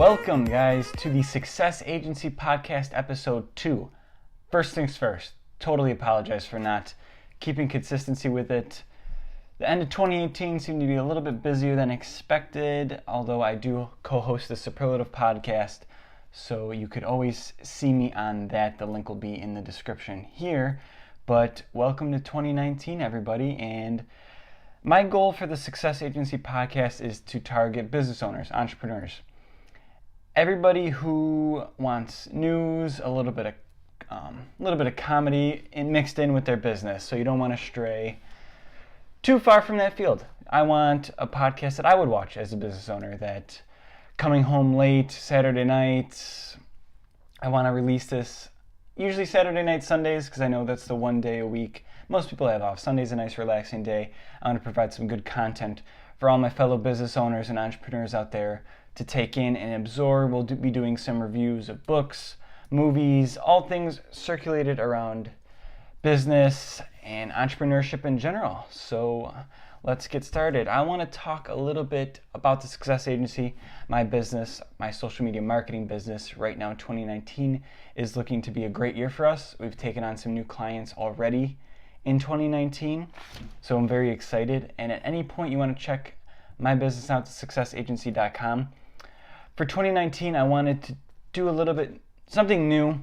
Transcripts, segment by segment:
Welcome, guys, to the Success Agency Podcast Episode 2. First things first, totally apologize for not keeping consistency with it. The end of 2018 seemed to be a little bit busier than expected, although I do co-host the Superlative Podcast, so you could always see me on that. The link will be in the description here. But welcome to 2019, everybody, and my goal for the Success Agency Podcast is to target business owners, entrepreneurs. Everybody who wants news, a little bit of comedy mixed in with their business, so you don't want to stray too far from that field. I want a podcast that I would watch as a business owner, that coming home late Saturday night, I want to release this usually Saturday night, Sundays, because I know that's the one day a week most people have off. Sunday's a nice relaxing day. I want to provide some good content for all my fellow business owners and entrepreneurs out there to take in and absorb. We'll be doing some reviews of books, movies, all things circulated around business and entrepreneurship in general. So let's get started. I want to talk a little bit about the Success Agency, my business, my social media marketing business. Right now, 2019 is looking to be a great year for us. We've taken on some new clients already in 2019, so I'm very excited. And at any point you want to check my business out, successagency.com. For 2019, I wanted to do a little bit something new.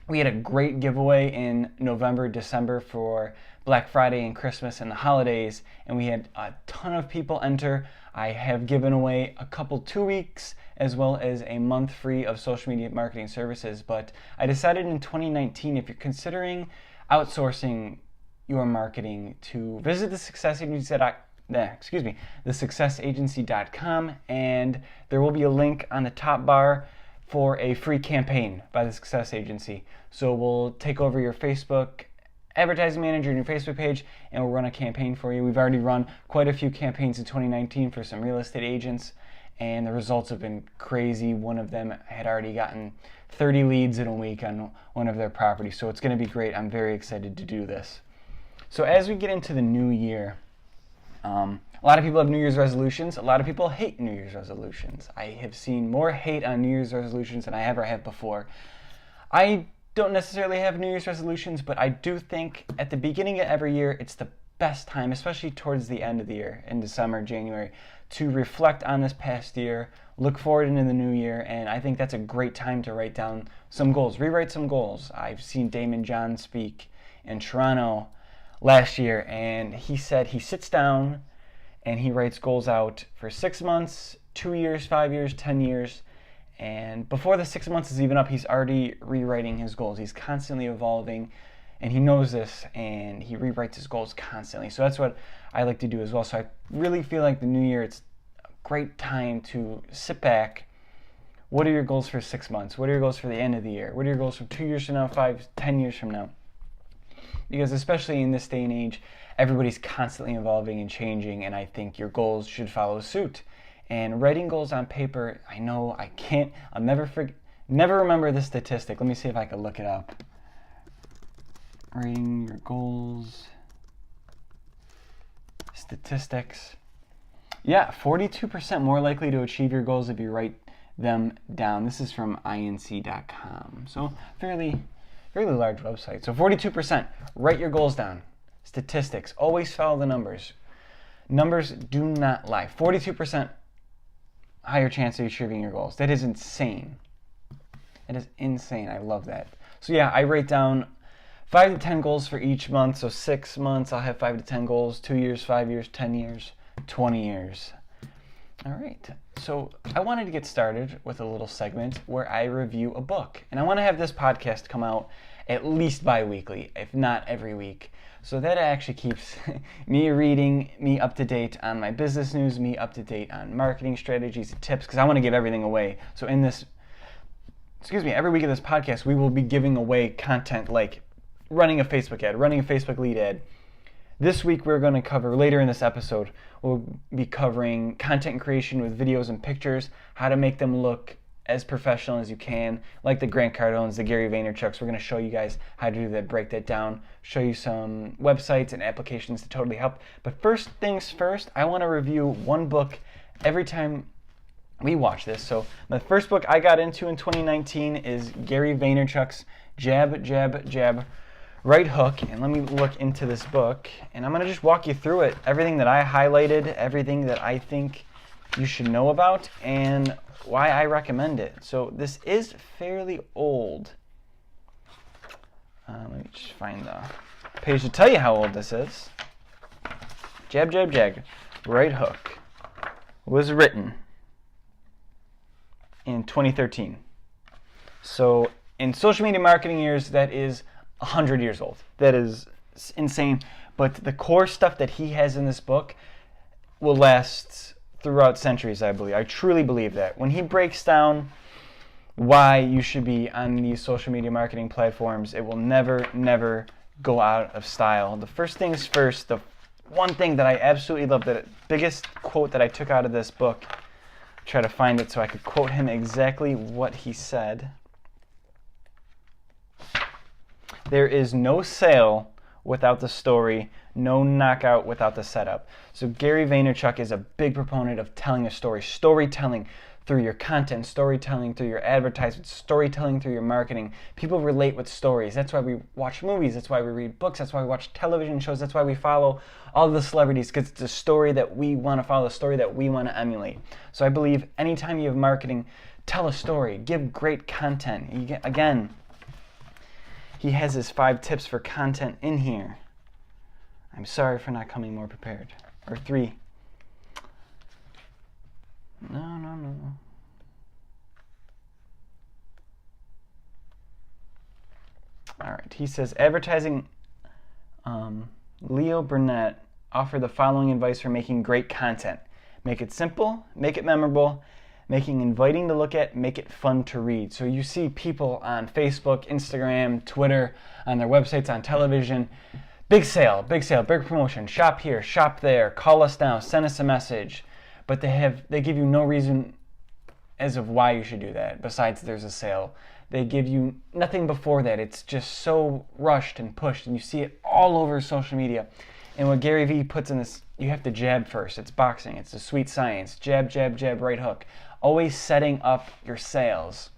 We had a great giveaway in November, December for Black Friday and Christmas and the holidays, and we had a ton of people enter. I have given away a couple 2 weeks as well as a month free of social media marketing services, but I decided in 2019, if you're considering outsourcing your marketing, to visit the successagency.com, and there will be a link on the top bar for a free campaign by the Success Agency. So we'll take over your Facebook advertising manager and your Facebook page, and we'll run a campaign for you. We've already run quite a few campaigns in 2019 for some real estate agents, and the results have been crazy. One of them had already gotten 30 leads in a week on one of their properties, so it's going to be great. I'm very excited to do this. So as we get into the new year, a lot of people have New Year's resolutions. A lot of people hate New Year's resolutions. I have seen more hate on New Year's resolutions than I ever have before. I don't necessarily have New Year's resolutions, but I do think at the beginning of every year, it's the best time, especially towards the end of the year, in December, January, to reflect on this past year, look forward into the new year, and I think that's a great time to write down some goals, rewrite some goals. I've seen Damon John speak in Toronto last year, and he said he sits down and he writes goals out for 6 months, 2 years, 5 years, 10 years, and before the 6 months is even up, he's already rewriting his goals. He's constantly evolving, and he knows this, and he rewrites his goals constantly. So that's what I like to do as well. So I really feel like the new year, it's a great time to sit back. What are your goals for 6 months? What are your goals for the end of the year? What are your goals for 2 years from now, 5, 10 years from now? Because especially in this day and age, everybody's constantly evolving and changing, and I think your goals should follow suit. And writing goals on paper, I know I'll never remember the statistic. Let me see if I can look it up. Writing your goals, statistics. Yeah, 42% more likely to achieve your goals if you write them down. This is from inc.com. So fairly large website. So 42%, write your goals down. Statistics, always follow the numbers. Numbers do not lie. 42% higher chance of achieving your goals. That is insane. That is insane. I love that. So yeah, I write down 5 to 10 goals for each month. So 6 months, I'll have 5 to 10 goals. 2 years, 5 years, 10 years, 20 years. All right. So I wanted to get started with a little segment where I review a book. And I want to have this podcast come out at least bi-weekly, if not every week. So that actually keeps me reading, me up to date on my business news, me up to date on marketing strategies and tips, because I want to give everything away. So every week of this podcast, we will be giving away content like running a Facebook ad, running a Facebook lead ad. This week we're going to cover, later in this episode, we'll be covering content creation with videos and pictures, how to make them look as professional as you can, like the Grant Cardones, the Gary Vaynerchuks. We're going to show you guys how to do that, break that down, show you some websites and applications to totally help. But first things first, I want to review one book every time we watch this. So the first book I got into in 2019 is Gary Vaynerchuk's Jab, Jab, Jab, Right Hook. And let me look into this book, and I'm going to just walk you through it. Everything that I highlighted, everything that I think you should know about, and why I recommend it. So this is fairly old. Let me just find the page to tell you how old this is. Jab, Jab, Jab, Right Hook was written in 2013. So in social media marketing years, that is 100 years old. That is insane. But the core stuff that he has in this book will last throughout centuries, I believe. I truly believe that. When he breaks down why you should be on these social media marketing platforms, it will never, never go out of style. The first things first, the one thing that I absolutely love, the biggest quote that I took out of this book, try to find it so I could quote him exactly what he said. There is no sale without the story, no knockout without the setup. So Gary Vaynerchuk is a big proponent of telling a story, storytelling through your content, storytelling through your advertisements, storytelling through your marketing. People relate with stories. That's why we watch movies. That's why we read books. That's why we watch television shows. That's why we follow all the celebrities, because it's a story that we want to follow, a story that we want to emulate. So I believe anytime you have marketing, tell a story, give great content. Again, he has his 5 tips for content in here. I'm sorry for not coming more prepared. Or 3. No. All right, he says, advertising, Leo Burnett offered the following advice for making great content. Make it simple, make it memorable, making inviting to look at, make it fun to read. So you see people on Facebook, Instagram, Twitter, on their websites, on television, big sale, big promotion, shop here, shop there, call us now, send us a message. But they give you no reason as of why you should do that, besides there's a sale. They give you nothing before that. It's just so rushed and pushed, and you see it all over social media. And what Gary Vee puts in this, you have to jab first. It's boxing. It's the sweet science. Jab, jab, jab, right hook. Always setting up your sales.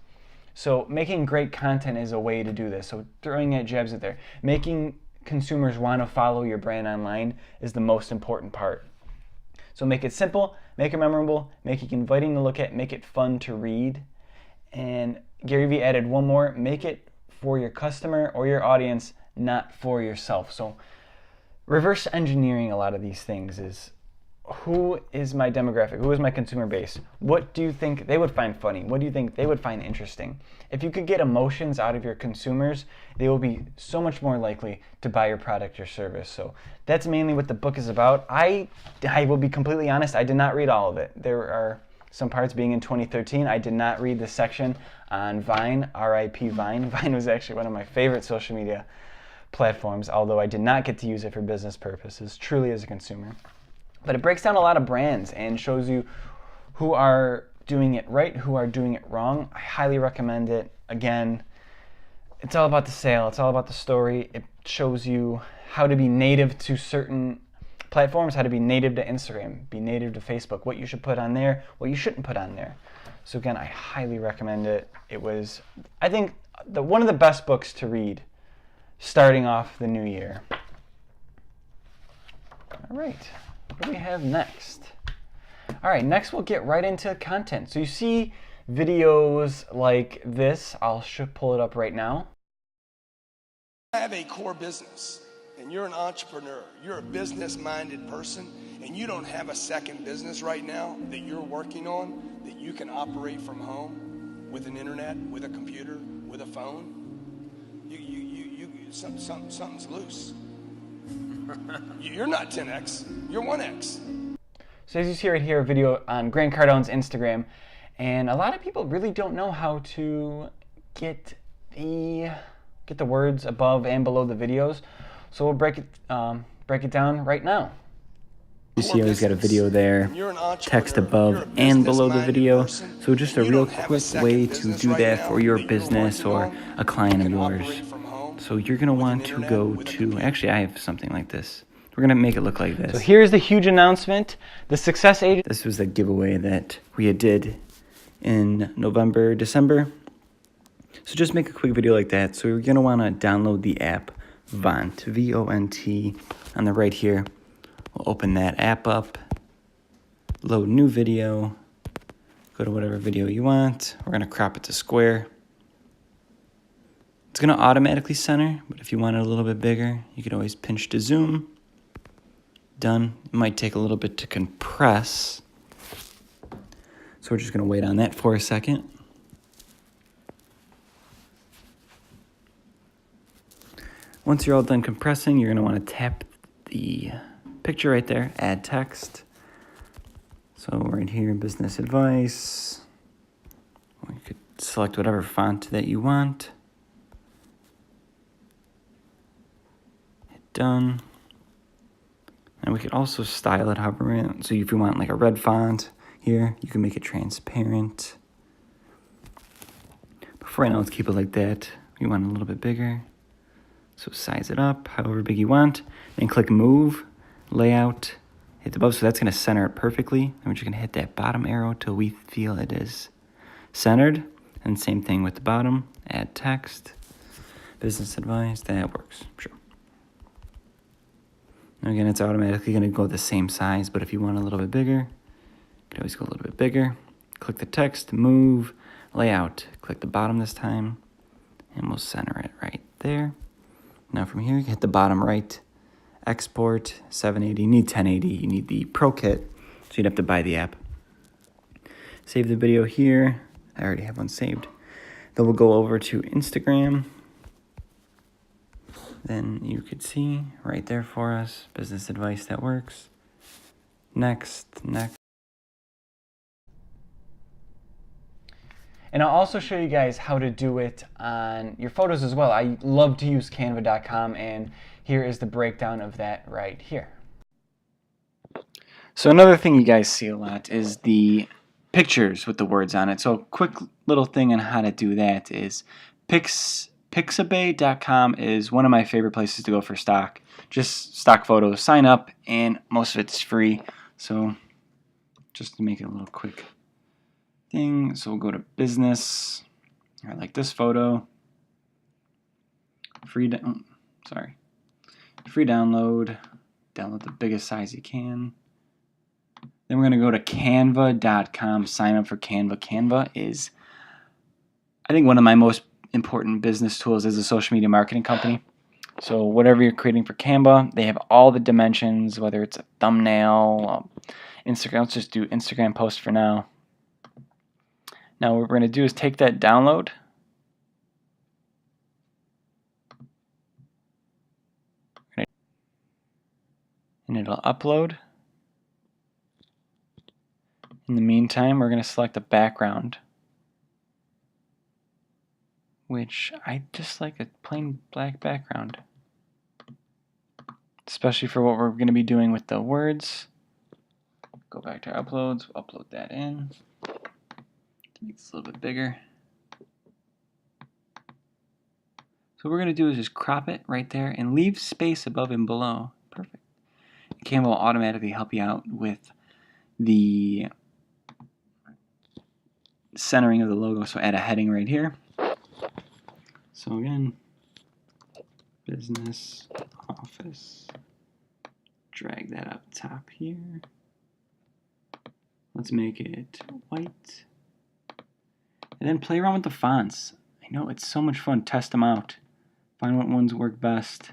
So making great content is a way to do this. So throwing at jabs in there. Making consumers want to follow your brand online is the most important part. So make it simple, make it memorable, make it inviting to look at, make it fun to read. And Gary Vee added one more, make it for your customer or your audience, not for yourself. So reverse engineering a lot of these things is, who is my demographic? Who is my consumer base? What do you think they would find funny? What do you think they would find interesting? If you could get emotions out of your consumers, they will be so much more likely to buy your product or service. So that's mainly what the book is about. I will be completely honest, I did not read all of it. There are some parts, being in 2013, I did not read the section on Vine, RIP Vine. Vine was actually one of my favorite social media platforms, although I did not get to use it for business purposes, truly as a consumer. But it breaks down a lot of brands and shows you who are doing it right, who are doing it wrong. I highly recommend it. Again, it's all about the sale. It's all about the story. It shows you how to be native to certain platforms, how to be native to Instagram, be native to Facebook, what you should put on there, what you shouldn't put on there. So again, I highly recommend it. It was, I think, one of the best books to read starting off the new year. All right. What do we have next? All right, next we'll get right into content. So you see videos like this. I'll pull it up right now. I have a core business, and you're an entrepreneur. You're a business-minded person, and you don't have a second business right now that you're working on that you can operate from home with an internet, with a computer, with a phone. Something's loose. You're not 10x, you're 1x. So as you see right here, a video on Grant Cardone's Instagram, and a lot of people really don't know how to get the words above and below the videos. So we'll break it down right now. You see, he's got a video there, text above and below the video. So just a real quick way to do that for your business or a client of yours. So you're going to want to go to, actually I have something like this. We're going to make it look like this. So here's the huge announcement. The Success Agent. This was the giveaway that we did in November, December. So just make a quick video like that. So you're going to want to download the app Vont, V-O-N-T, on the right here. We'll open that app up, load new video, go to whatever video you want. We're going to crop it to square. It's going to automatically center, but if you want it a little bit bigger, you could always pinch to zoom. Done. It might take a little bit to compress. So we're just going to wait on that for a second. Once you're all done compressing, you're going to want to tap the picture right there, add text. So right here, business advice. You could select whatever font that you want. Hit done. And we could also style it however we want. So if you want like a red font here, you can make it transparent. But for right now, let's keep it like that. You want it a little bit bigger. So size it up however big you want. Then click Move, Layout, hit the above. So that's going to center it perfectly. And we're just going to hit that bottom arrow till we feel it is centered. And same thing with the bottom. Add text, business advice. That works, sure. And again, it's automatically going to go the same size. But if you want a little bit bigger, you can always go a little bit bigger. Click the text, Move, Layout. Click the bottom this time. And we'll center it right there. Now from here, you hit the bottom right, export, 780, you need 1080, you need the Pro Kit, so you'd have to buy the app. Save the video here, I already have one saved. Then we'll go over to Instagram. Then you could see right there for us, business advice that works. Next. And I'll also show you guys how to do it on your photos as well. I love to use canva.com, and here is the breakdown of that right here. So another thing you guys see a lot is the pictures with the words on it. So a quick little thing on how to do that is Pixabay.com is one of my favorite places to go for stock. Just stock photos. Sign up, and most of it's free. So just to make it a little quick thing, so we'll go to business. I like this photo. Free download. Download the biggest size you can. Then we're going to go to canva.com. Sign up for Canva. Canva is, I think, one of my most important business tools as a social media marketing company. So whatever you're creating for Canva, they have all the dimensions, whether it's a thumbnail, Instagram. Let's just do Instagram post for now. Now what we're going to do is take that download, and it'll upload. In the meantime, we're going to select a background, which I just like a plain black background, especially for what we're going to be doing with the words. Go back to our uploads, we'll upload that in. Make this a little bit bigger. So what we're going to do is just crop it right there and leave space above and below. Perfect. Canva will automatically help you out with the centering of the logo. So add a heading right here. So again, business office. Drag that up top here. Let's make it white. And then play around with the fonts. I know it's so much fun. Test them out. Find what ones work best.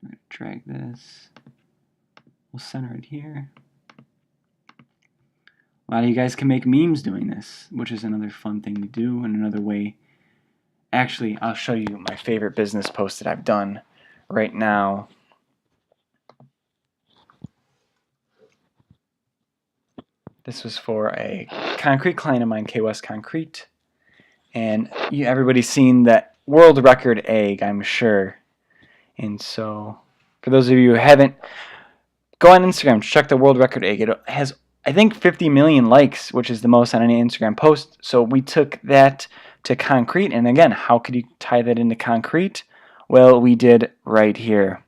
I'm going to drag this. We'll center it here. A lot of you guys can make memes doing this, which is another fun thing to do, and another way. Actually, I'll show you my favorite business post that I've done right now. This was for a concrete client of mine, K West Concrete. And everybody's seen that world record egg, I'm sure. And so, for those of you who haven't, go on Instagram, check the world record egg. It has, I think, 50 million likes, which is the most on any Instagram post. So we took that to concrete. And again, how could you tie that into concrete? Well, we did right here.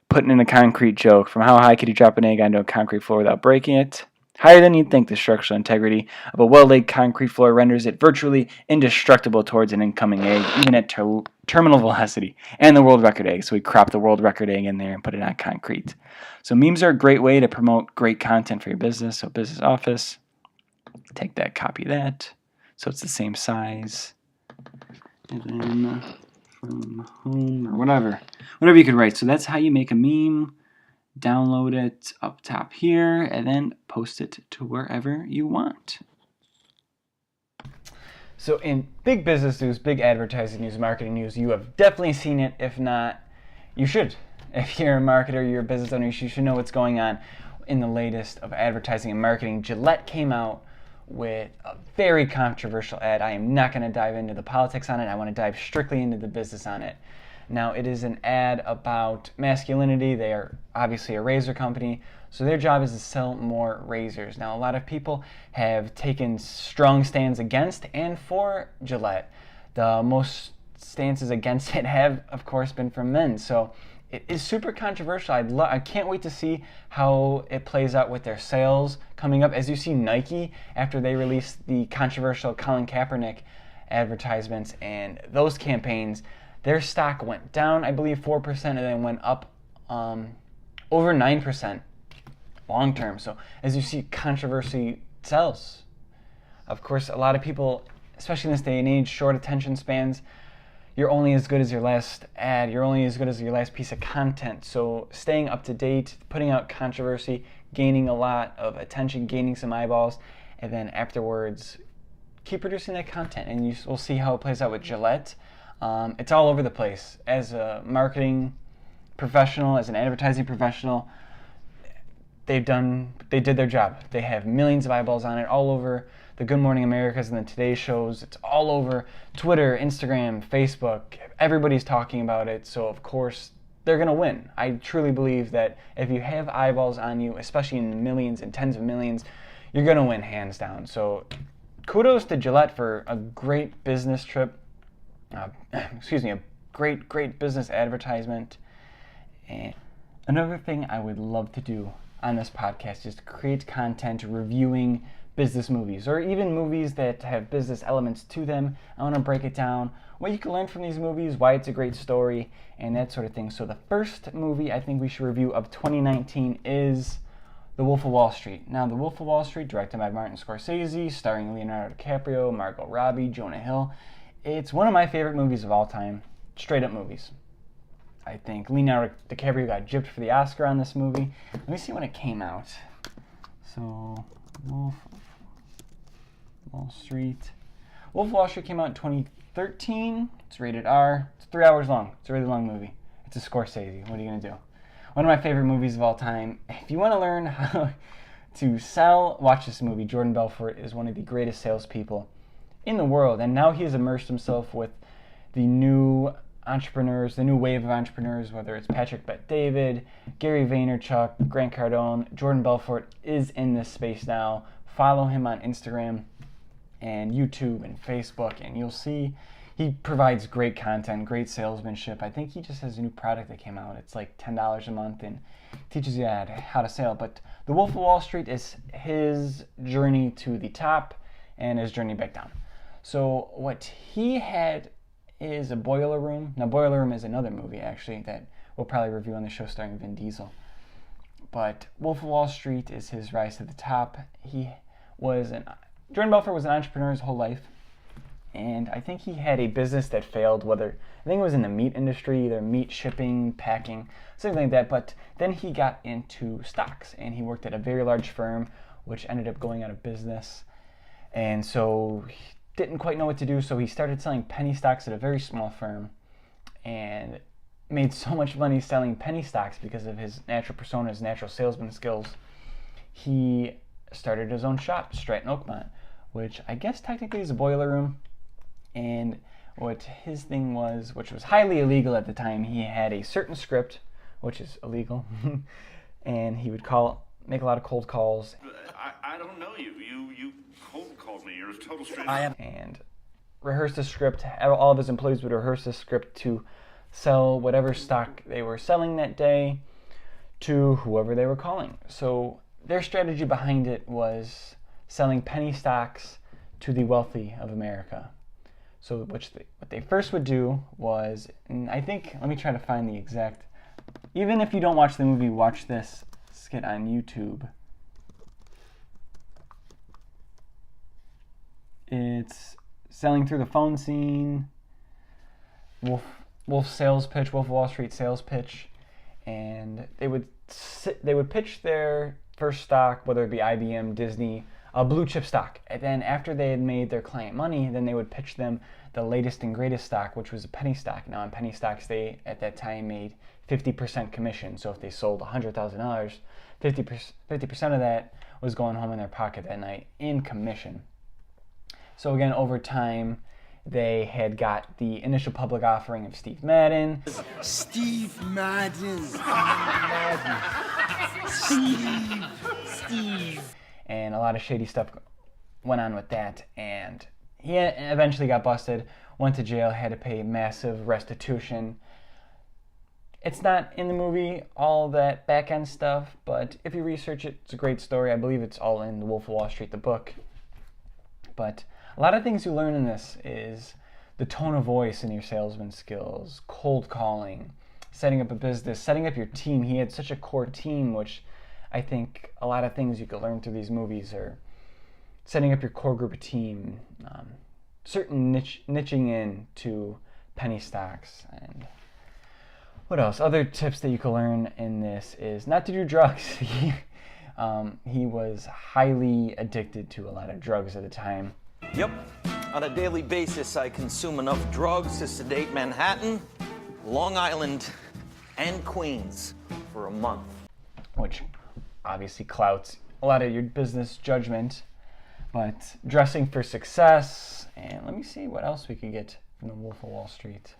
Putting in a concrete joke. From how high could you drop an egg onto a concrete floor without breaking it? higher than you'd think. The structural integrity of a well-laid concrete floor renders it virtually indestructible towards an incoming egg, even at terminal velocity. And the world record egg, so we crop the world record egg in there and put it on concrete. So memes are a great way to promote great content for your business. So business office, take that, copy that, so it's the same size. And then from home or whatever you could write. So that's how you make a meme. Download it up top here, and then post it to wherever you want. So in big business news, big advertising news, marketing news, you have definitely seen it. If not, you should. If you're a marketer, you're a business owner, you should know what's going on in the latest of advertising and marketing. Gillette came out with a very controversial ad. I am not going to dive into the politics on it. I want to dive strictly into the business on it. Now, it is an ad about masculinity. They are obviously a razor company, so their job is to sell more razors. Now, a lot of people have taken strong stands against and for Gillette. The most stances against it have, of course, been from men. So it is super controversial. I can't wait to see how it plays out with their sales coming up. As you see, Nike, after they released the controversial Colin Kaepernick advertisements and those campaigns, their stock went down, I believe, 4%, and then went up over 9% long term. So as you see, controversy sells. Of course, a lot of people, especially in this day and age, short attention spans, you're only as good as your last ad. You're only as good as your last piece of content. So staying up to date, putting out controversy, gaining a lot of attention, gaining some eyeballs, and then afterwards, keep producing that content, and we'll see how it plays out with Gillette. It's all over the place. As a marketing professional, as an advertising professional, they did their job. They have millions of eyeballs on it all over the Good Morning Americas and the Today shows. It's all over Twitter, Instagram, Facebook. Everybody's talking about it, so of course they're going to win. I truly believe that if you have eyeballs on you, especially in the millions and tens of millions, you're going to win hands down. So kudos to Gillette for a great business trip. A great business advertisement. And another thing I would love to do on this podcast is to create content reviewing business movies, or even movies that have business elements to them. I want to break it down, what you can learn from these movies, why it's a great story, and that sort of thing. So the first movie I think we should review of 2019 is The Wolf of Wall Street. Now, The Wolf of Wall Street, directed by Martin Scorsese, starring Leonardo DiCaprio, Margot Robbie, Jonah Hill. It's one of my favorite movies of all time. Straight up movies. I think Leonardo DiCaprio got gypped for the Oscar on this movie. Let me see when it came out. So, Wolf of Wall Street. Wolf of Wall Street came out in 2013. It's rated R. It's 3 hours long. It's a really long movie. It's a Scorsese. What are you going to do? One of my favorite movies of all time. If you want to learn how to sell, watch this movie. Jordan Belfort is one of the greatest salespeople in the world, and now he has immersed himself with the new entrepreneurs, the new wave of entrepreneurs, whether it's Patrick Bet-David, Gary Vaynerchuk, Grant Cardone. Jordan Belfort is in this space now. Follow him on Instagram and YouTube and Facebook, and you'll see he provides great content, great salesmanship. I think he just has a new product that came out. It's like $10 a month and teaches you how to sell. But The Wolf of Wall Street is his journey to the top and his journey back down. So what he had is a boiler room. Now, Boiler Room is another movie, actually, that we'll probably review on the show starring Vin Diesel. But Wolf of Wall Street is his rise to the top. Jordan Belfort was an entrepreneur his whole life, and I think he had a business that failed, I think it was in the meat industry, either meat shipping, packing, something like that, but then he got into stocks, and he worked at a very large firm, which ended up going out of business, and so didn't quite know what to do, so he started selling penny stocks at a very small firm and made so much money selling penny stocks because of his natural persona, his natural salesman skills. He started his own shop, Stratton Oakmont, which I guess technically is a boiler room. And what his thing was, which was highly illegal at the time, he had a certain script, which is illegal, and he would make a lot of cold calls. I don't know you. You cold called me. You're a total stranger. And rehearse the script. All of his employees would rehearse the script to sell whatever stock they were selling that day to whoever they were calling. So their strategy behind it was selling penny stocks to the wealthy of America. So what they first would do was, and I think, let me try to find the exact, even if you don't watch the movie, watch this skit on YouTube. It's selling through the phone scene, Wolf sales pitch, Wolf of Wall Street sales pitch, and they would pitch their first stock, whether it be IBM, Disney, a blue chip stock. And then after they had made their client money, then they would pitch them the latest and greatest stock, which was a penny stock. Now, on penny stocks, they at that time made 50% commission. So if they sold $100,000, 50% of that was going home in their pocket that night in commission. So again, over time, they had got the initial public offering of Steve Madden. Steve Madden. Steve. And a lot of shady stuff went on with that. And he eventually got busted, went to jail, had to pay massive restitution. It's not in the movie, all that back-end stuff, but if you research it, it's a great story. I believe it's all in The Wolf of Wall Street, the book. But a lot of things you learn in this is the tone of voice in your salesman skills, cold calling, setting up a business, setting up your team. He had such a core team, which I think a lot of things you could learn through these movies are setting up your core group of team, certain niching in to penny stocks, and what else? Other tips that you can learn in this is not to do drugs. He was highly addicted to a lot of drugs at the time. Yep. On a daily basis, I consume enough drugs to sedate Manhattan, Long Island, and Queens for a month. Which obviously clouts a lot of your business judgment. But dressing for success, and let me see what else we could get from The Wolf of Wall Street.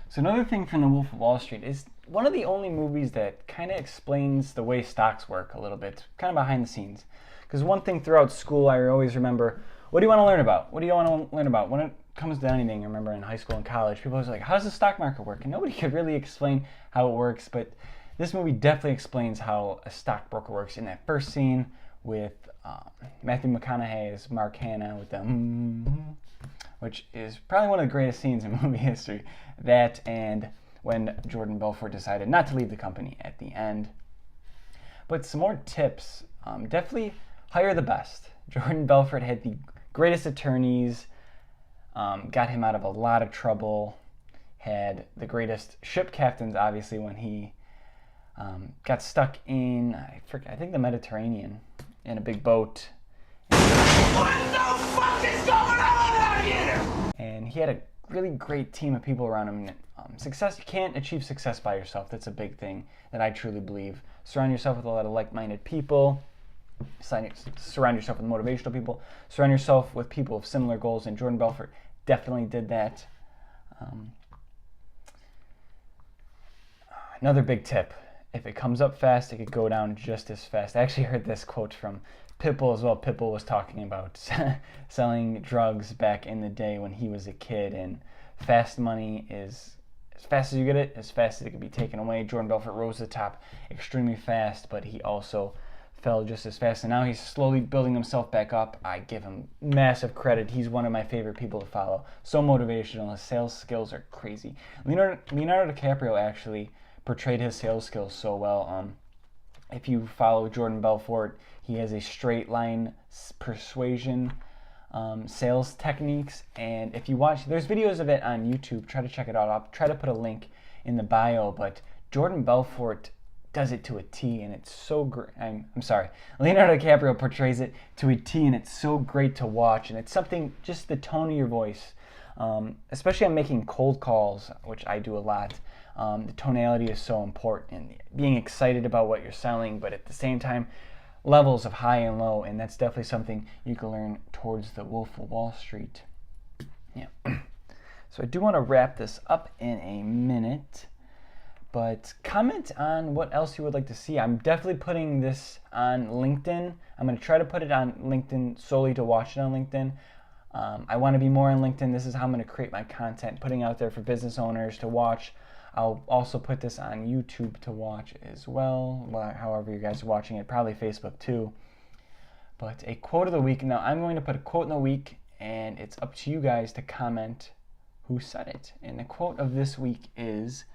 So another thing from The Wolf of Wall Street is one of the only movies that kind of explains the way stocks work a little bit, kind of behind the scenes. Because one thing throughout school, I always remember, what do you want to learn about? What do you want to learn about? When it comes to anything, I remember in high school and college, people always like, how does the stock market work? And nobody could really explain how it works, but this movie definitely explains how a stockbroker works in that first scene with Matthew McConaughey as Mark Hanna with the which is probably one of the greatest scenes in movie history. That and when Jordan Belfort decided not to leave the company at the end. But some more tips. Definitely hire the best. Jordan Belfort had the greatest attorneys, got him out of a lot of trouble, had the greatest ship captains, obviously, when he got stuck in, I think the Mediterranean, in a big boat. What the fuck is going on out here? And he had a really great team of people around him. Success, you can't achieve success by yourself. That's a big thing that I truly believe. Surround yourself with a lot of like-minded people. Surround yourself with motivational people. Surround yourself with people with similar goals, and Jordan Belfort definitely did that. Another big tip. If it comes up fast, it could go down just as fast. I actually heard this quote from Pitbull as well. Pitbull was talking about selling drugs back in the day when he was a kid, and fast money is as fast as you get it, as fast as it can be taken away. Jordan Belfort rose to the top extremely fast, but he also fell just as fast, and now he's slowly building himself back up. I give him massive credit. He's one of my favorite people to follow. So motivational. His sales skills are crazy. Leonardo DiCaprio actually portrayed his sales skills so well. If you follow Jordan Belfort, he has a straight line persuasion sales techniques, and if you watch, there's videos of it on YouTube. Try to check it out. I'll try to put a link in the bio, but Jordan Belfort does it to a T, and it's so great. I'm sorry, Leonardo DiCaprio portrays it to a T, and it's so great to watch, and it's something, just the tone of your voice, especially on making cold calls, which I do a lot. The tonality is so important, and being excited about what you're selling, but at the same time, levels of high and low, and that's definitely something you can learn towards The Wolf of Wall Street. Yeah. So I do want to wrap this up in a minute, but comment on what else you would like to see. I'm definitely putting this on LinkedIn. I'm going to try to put it on LinkedIn solely to watch it on LinkedIn. I want to be more on LinkedIn. This is how I'm going to create my content, putting out there for business owners to watch. I'll also put this on YouTube to watch as well, however you guys are watching it, probably Facebook too. But a quote of the week. Now, I'm going to put a quote in the week, and it's up to you guys to comment who said it. And the quote of this week is,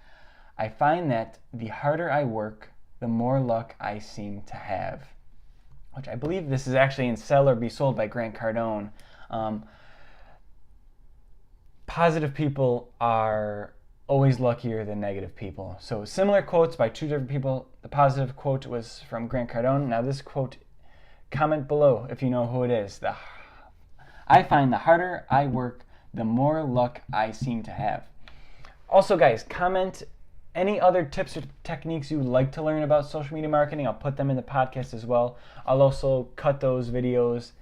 "I find that the harder I work, the more luck I seem to have." Which I believe this is actually in Sell or Be Sold by Grant Cardone. Positive people are always luckier than negative people. So similar quotes by two different people. The positive quote was from Grant Cardone. Now this quote, comment below if you know who it is. I find the harder I work, the more luck I seem to have. Also, guys, comment any other tips or techniques you would like to learn about social media marketing. I'll put them in the podcast as well. I'll also cut those videos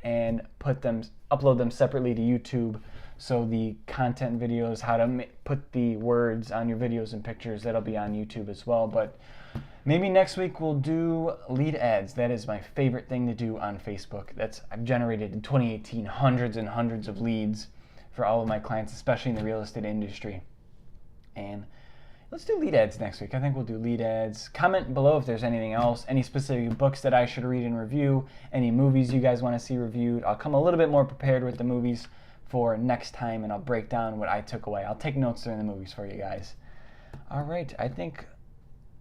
and upload them separately to YouTube. So the content videos, how to put the words on your videos and pictures, that'll be on YouTube as well. But maybe next week we'll do lead ads. That is my favorite thing to do on Facebook. I've generated in 2018 hundreds and hundreds of leads for all of my clients, especially in the real estate industry. And let's do lead ads next week. I think we'll do lead ads. Comment below if there's anything else, any specific books that I should read and review, any movies you guys want to see reviewed. I'll come a little bit more prepared with the movies for next time, and I'll break down what I took away. I'll take notes during the movies for you guys. All right, I think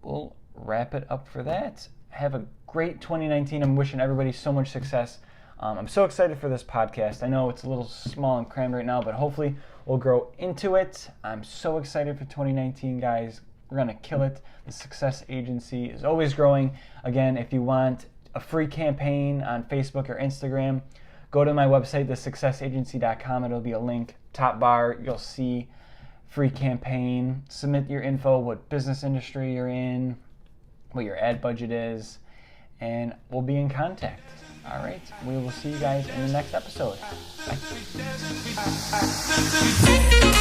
we'll wrap it up for that. Have a great 2019. I'm wishing everybody so much success. I'm so excited for this podcast. I know it's a little small and crammed right now, but hopefully we'll grow into it. I'm so excited for 2019, guys. We're going to kill it. The Success Agency is always growing. Again, if you want a free campaign on Facebook or Instagram, go to my website, thesuccessagency.com. It'll be a link. Top bar, you'll see free campaign. Submit your info, what business industry you're in, what your ad budget is, and we'll be in contact. All right, we will see you guys in the next episode. Bye.